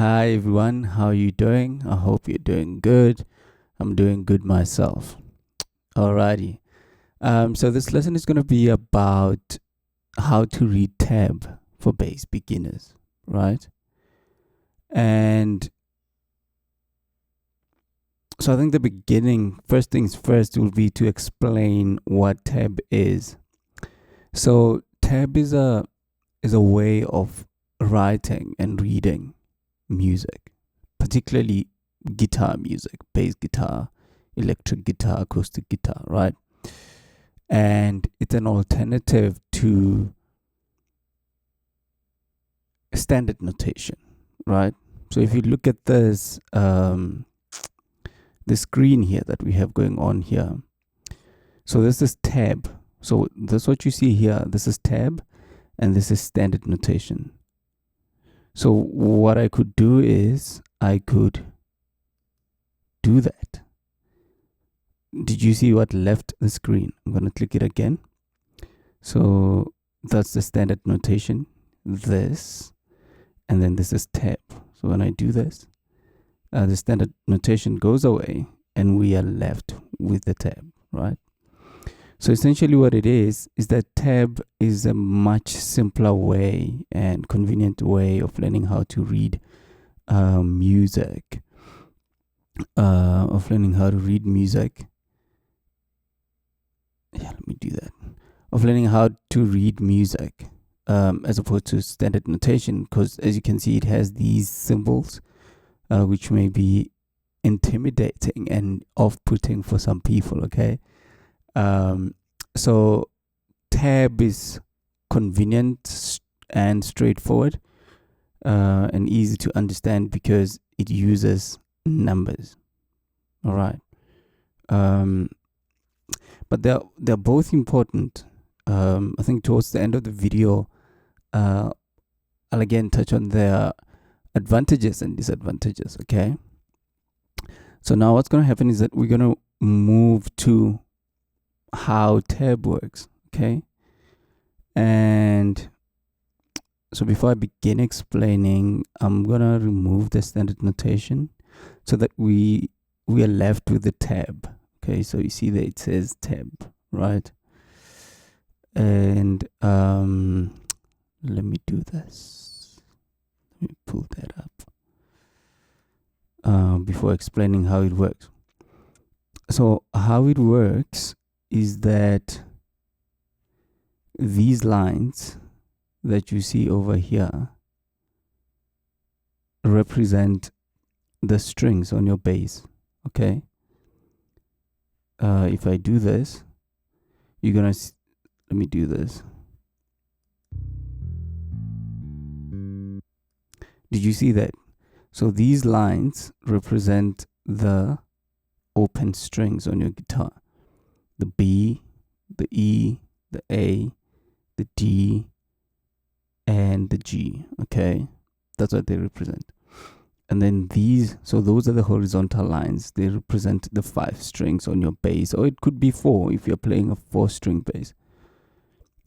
Hi everyone, how are you doing? I hope you're doing good. I'm doing good myself. Alrighty. So this lesson is going to be about how to read tab for base beginners, right? And so I think the beginning, first things first, will be to explain what tab is. So tab is a way of writing and reading music, particularly guitar music, bass guitar, electric guitar, acoustic guitar, right? And it's an alternative to standard notation, right? So if you look at the screen here that we have going on here, so this is tab. So this what you see here. This is tab, and this is standard notation. So what I could do is I could do that. Did you see what left the screen? I'm going to click it again. So that's the standard notation. This, and then this is tab. So when I do this, the standard notation goes away and we are left with the tab, right? So essentially what it is that tab is a much simpler way and convenient way of learning how to read music, Yeah, let me do that. Of learning how to read music as opposed to standard notation, because as you can see, it has these symbols which may be intimidating and off-putting for some people. Okay, so tab is convenient and straightforward and easy to understand because it uses numbers. All right. But they're both important. I think towards the end of the video, I'll again touch on their advantages and disadvantages. Okay. So now what's going to happen is that we're going to move to how tab works. Okay. And so before I begin explaining, I'm going to remove the standard notation so that we are left with the tab. Okay. So you see that it says tab, right? And let me do this. Let me pull that up before explaining how it works. So how it works is that these lines that you see over here represent the strings on your bass. Okay. If I do this, you're gonna let me do this. Did you see that? So these lines represent the open strings on your guitar. The B, the E, the A, the D, and the G. Okay, that's what they represent. And then these, so those are the horizontal lines. They represent the 5 strings on your bass, or it could be 4 if you're playing a 4-string bass.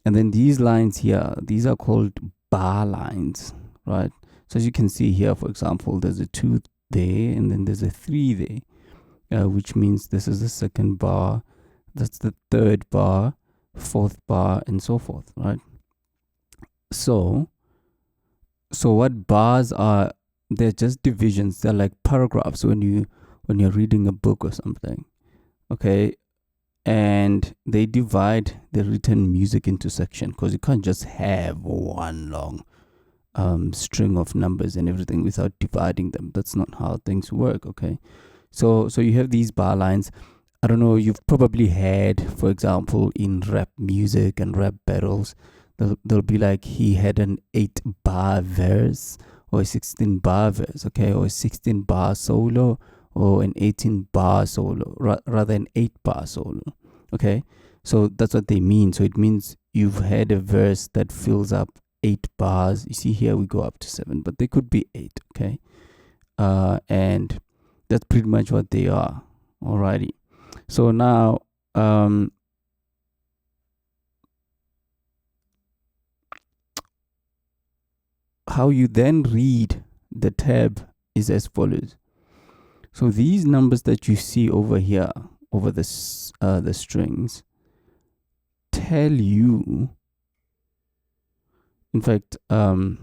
And then these lines here, these are called bar lines, right? So as you can see here, for example, there's a 2 there, and then there's a 3 there, which means this is the second bar, that's the third bar, 4th bar, and so forth, right? So what bars are? They're just divisions. They're like paragraphs when you're reading a book or something. Okay, and they divide the written music into section, because you can't just have one long string of numbers and everything without dividing them. That's not how things work. Okay, so you have these bar lines. I don't know, you've probably had, for example, in rap music and rap battles, they'll be like, he had an 8-bar verse, or a 16-bar verse, okay, or a 16-bar solo, or an 18-bar solo, rather an 8-bar solo, okay? So that's what they mean. So it means you've had a verse that fills up 8 bars. You see here we go up to 7, but they could be 8, okay? And that's pretty much what they are. Alrighty. So now, how you then read the tab is as follows. So these numbers that you see over here, over the strings, tell you, in fact, one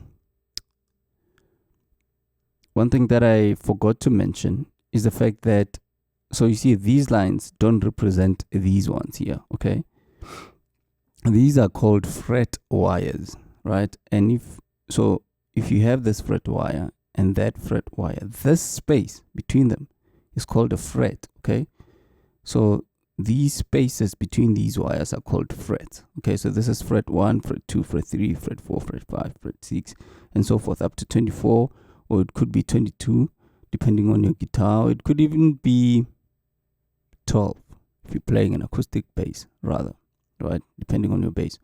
thing that I forgot to mention is the fact that, so you see these lines don't represent these ones here, okay? These are called fret wires, right? And if you have this fret wire and that fret wire, this space between them is called a fret, okay? So these spaces between these wires are called frets, okay? So this is fret 1, fret 2, fret 3, fret 4, fret 5, fret 6, and so forth, up to 24, or it could be 22, depending on your guitar. It could even be 12 if you're playing an acoustic bass, rather, right? Depending on your bass.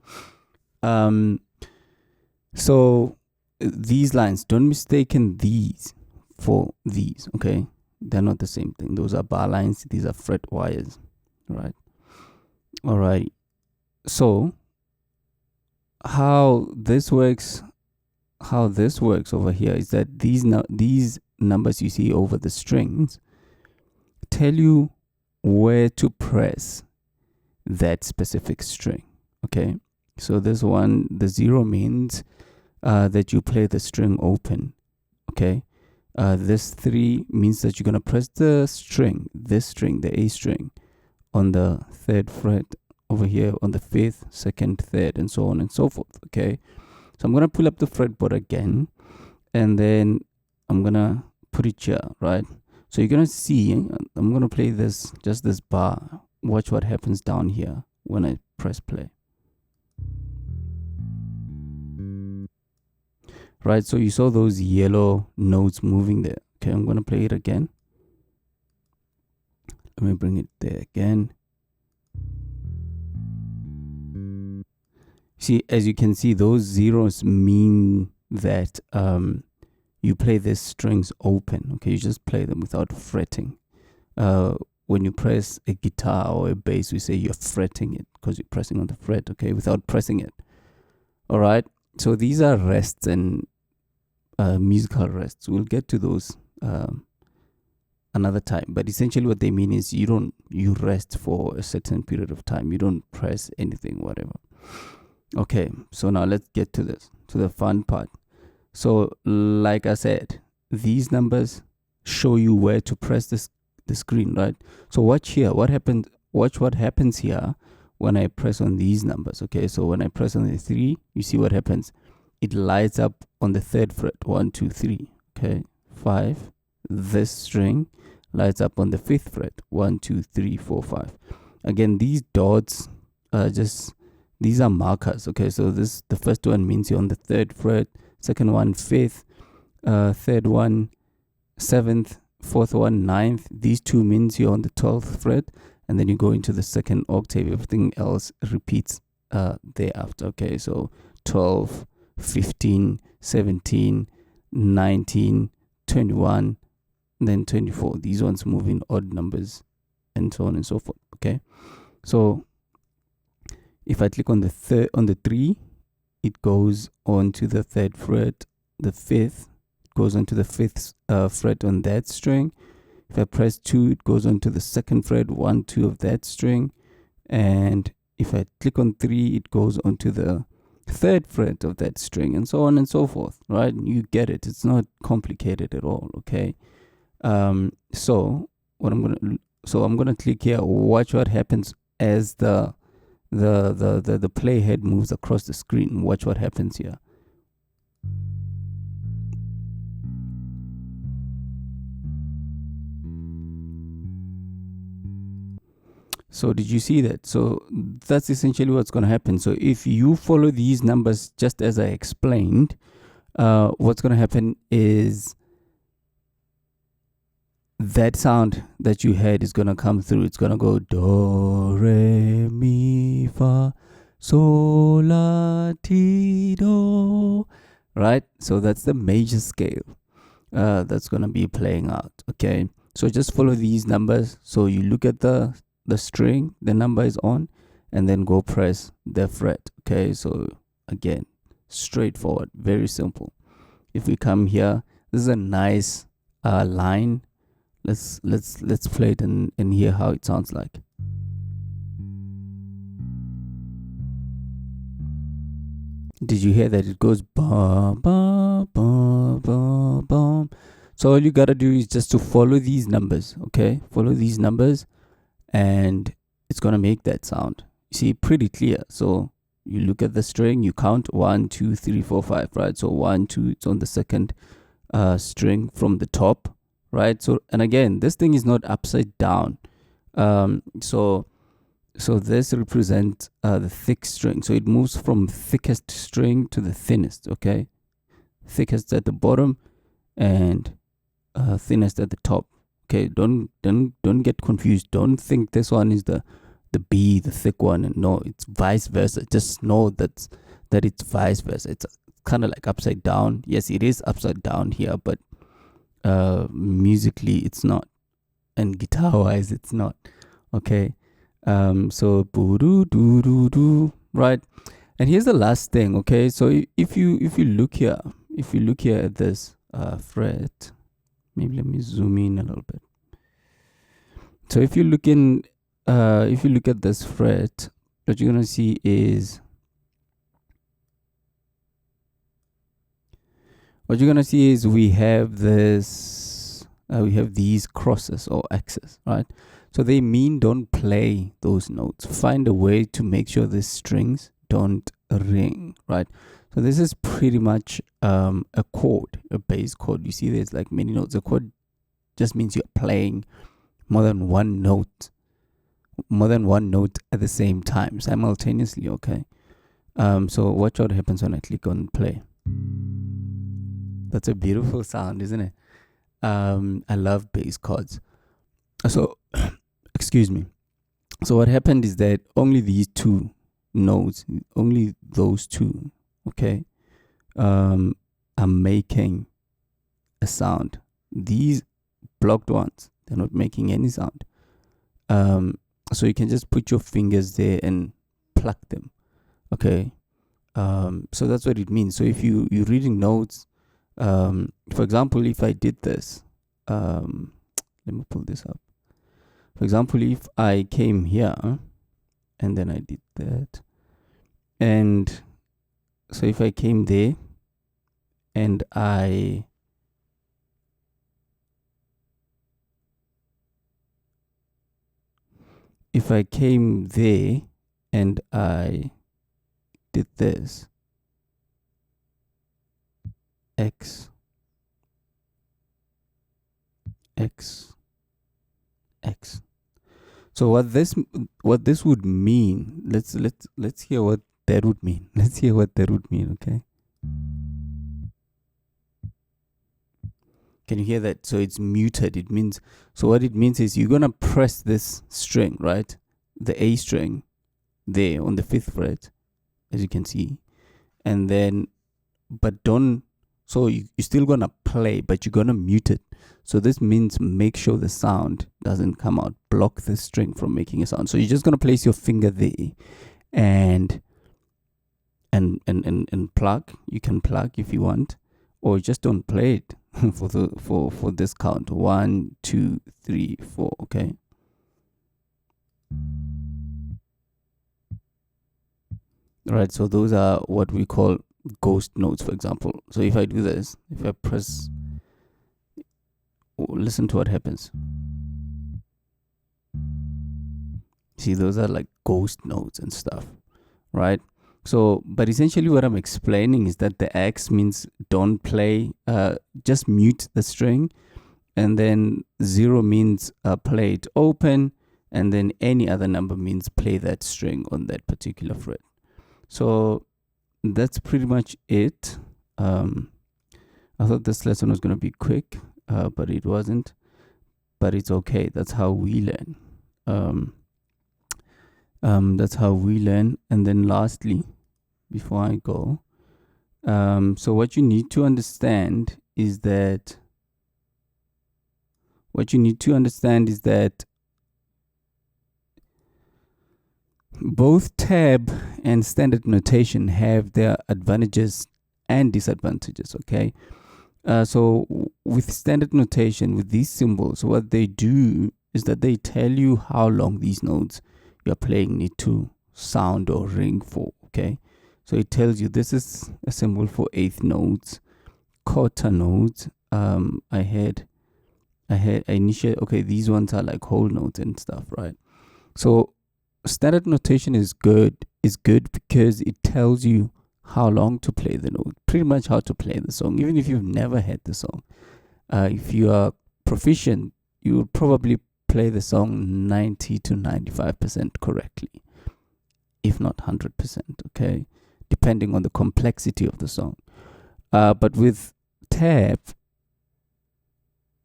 So these lines, don't mistaken these for these, okay? They're not the same thing. Those are bar lines. These are fret wires, right? All right. So how this works over here is that these numbers you see over the strings tell you where to press that specific string, okay? So this one, the 0 means that you play the string open, okay? This 3 means that you're going to press the string, this string, the A string, on the 3rd fret over here, on the 5th, 2nd, 3rd, and so on and so forth, okay? So I'm going to pull up the fretboard again, and then I'm going to put it here, right? So you're going to see, I'm going to play this, just this bar. Watch what happens down here when I press play. Right, so you saw those yellow notes moving there. Okay, I'm going to play it again. Let me bring it there again. See, as you can see, those zeros mean that you play these strings open. Okay, you just play them without fretting. When you press a guitar or a bass, we say you're fretting it because you're pressing on the fret, okay, without pressing it. All right, so these are rests and musical rests. We'll get to those another time, but essentially what they mean is you rest for a certain period of time. You don't press anything, whatever. Okay, so now let's get to the fun part. So like I said, these numbers show you where to press the screen, right? So watch here, watch what happens here when I press on these numbers. Okay, so when I press on the 3, you see what happens. It lights up on the 3rd fret, 1, 2, 3, okay, 5. This string lights up on the 5th fret, 1, 2, 3, 4, 5. Again, these dots these are markers, okay? So the first one means you're on the 3rd fret, second one 5th, third one 7th, fourth one 9th. These two means you're on the 12th fret, and then you go into the 2nd octave. Everything else repeats thereafter, okay? So 12, 15, 17, 19, 21, then 24. These ones move in odd numbers, and so on and so forth, okay? So if I click on the 3, it goes on to the 3rd fret. The 5th goes on to the 5th fret on that string. If I press 2, it goes on to the 2nd fret, 1, 2 of that string. And if I click on 3, it goes on to the 3rd fret of that string, and so on and so forth, right? You get it. It's not complicated at all, okay? So I'm gonna click here. Watch what happens as the playhead moves across the screen. Watch what happens here. So did you see that? So that's essentially what's going to happen. So if you follow these numbers just as I explained, what's going to happen is that sound that you heard is going to come through. It's going to go do, re, mi, fa, sol, la, ti, do, right? So that's the major scale that's going to be playing out, okay? So just follow these numbers. So you look at the string the number is on, and then go press the fret, okay? So again, straightforward, very simple. If we come here, is a nice line. Let's play it and hear how it sounds like. Did you hear that? It goes bum bum bum bum bum. So all you gotta do is just to follow these numbers, okay? Follow these numbers, and it's gonna make that sound. You see, pretty clear. So you look at the string, you count 1, 2, 3, 4, 5, right? So 1, 2, it's on the second string from the top, right? So, and again, this thing is not upside down. So this represents the thick string. So it moves from thickest string to the thinnest, okay? Thickest at the bottom and thinnest at the top. Okay, don't get confused. Don't think this one is the B, the thick one, and no, it's vice versa. Just know that it's vice versa. It's kind of like upside down. Yes, it is upside down here, but musically it's not, and guitar wise it's not. Okay, so boo doo doo doo doo, right? And here's the last thing. Okay, so if you look here, at this fret, maybe let me zoom in a little bit. So if you look at this fret, what you're gonna see is we have these crosses or X's, right? So they mean don't play those notes. Find a way to make sure the strings don't ring, right? So this is pretty much a chord, a bass chord. You see there's like many notes. A chord just means you're playing more than one note at the same time, simultaneously, okay? So watch what happens when I click on play. That's a beautiful sound, isn't it? I love bass chords. So, excuse me. So what happened is that only these two notes, only those two, okay, are making a sound. These blocked ones, they're not making any sound. So you can just put your fingers there and pluck them, okay? So that's what it means. So if you're reading notes, for example, if I did this, let me pull this up. For example, if I came here and then I did that, and so if I came there and if I came there and I did this, X, X, X. So what this would mean, let's hear what that would mean. Let's hear what that would mean, okay? Can you hear that? So it's muted. It means, so what it means is you're gonna press this string, right? The A string there on the 5th fret, as you can see. And then, but don't, so you're still gonna play, but you're gonna mute it. So this means make sure the sound doesn't come out. Block the string from making a sound. So you're just gonna place your finger there and plug. You can plug if you want, or just don't play it for this count. 1, 2, 3, 4. Okay. Right. So those are what we call ghost notes, for example. So if I do this, if I press, listen to what happens. See, those are like ghost notes and stuff, right? So, but essentially what I'm explaining is that the X means don't play, just mute the string. And then 0 means play it open. And then any other number means play that string on that particular fret. So that's pretty much it. I thought this lesson was going to be quick, but it wasn't. But it's okay. That's how we learn. That's how we learn. And then lastly, before I go, so what you need to understand is that both tab and standard notation have their advantages and disadvantages, okay? With standard notation, with these symbols, what they do is that they tell you how long these notes you're playing need to sound or ring for. Okay, so it tells you this is a symbol for eighth notes, quarter notes. I initiate. Okay, these ones are like whole notes and stuff, right? So standard notation is good. Is good because it tells you how long to play the note, pretty much how to play the song, even if you've never heard the song. If you are proficient, you will probably play the song 90 to 95% correctly, if not 100%, okay? Depending on the complexity of the song. But with tab,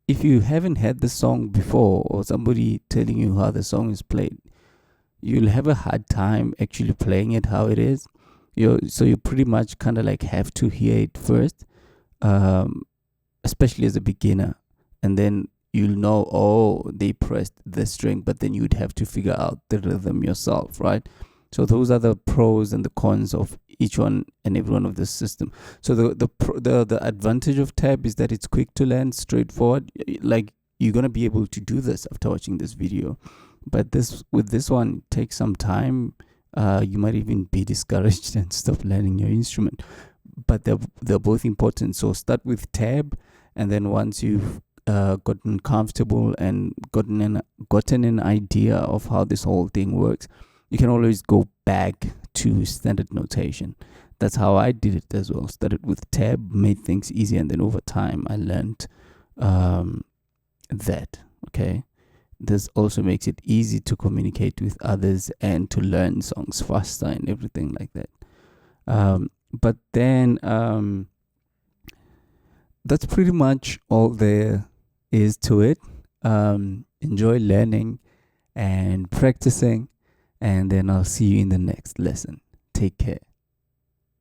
if you haven't heard the song before or somebody telling you how the song is played, you'll have a hard time actually playing it how it is. So you pretty much kind of like have to hear it first, especially as a beginner, and then you'll know, oh, they pressed the string, but then you'd have to figure out the rhythm yourself, right? So those are the pros and the cons of each one and every one of the system. So the advantage of tab is that it's quick to learn, straightforward. Like, you're gonna be able to do this after watching this video, but with this one, it takes some time. You might even be discouraged and stop learning your instrument. But they're both important. So start with tab, and then once you've gotten comfortable and gotten an idea of how this whole thing works, you can always go back to standard notation. That's how I did it as well. Started with tab, made things easy, and then over time I learned that. Okay. This also makes it easy to communicate with others and to learn songs faster and everything like that. But then that's pretty much all there is to it. Enjoy learning and practicing, and then I'll see you in the next lesson. Take care.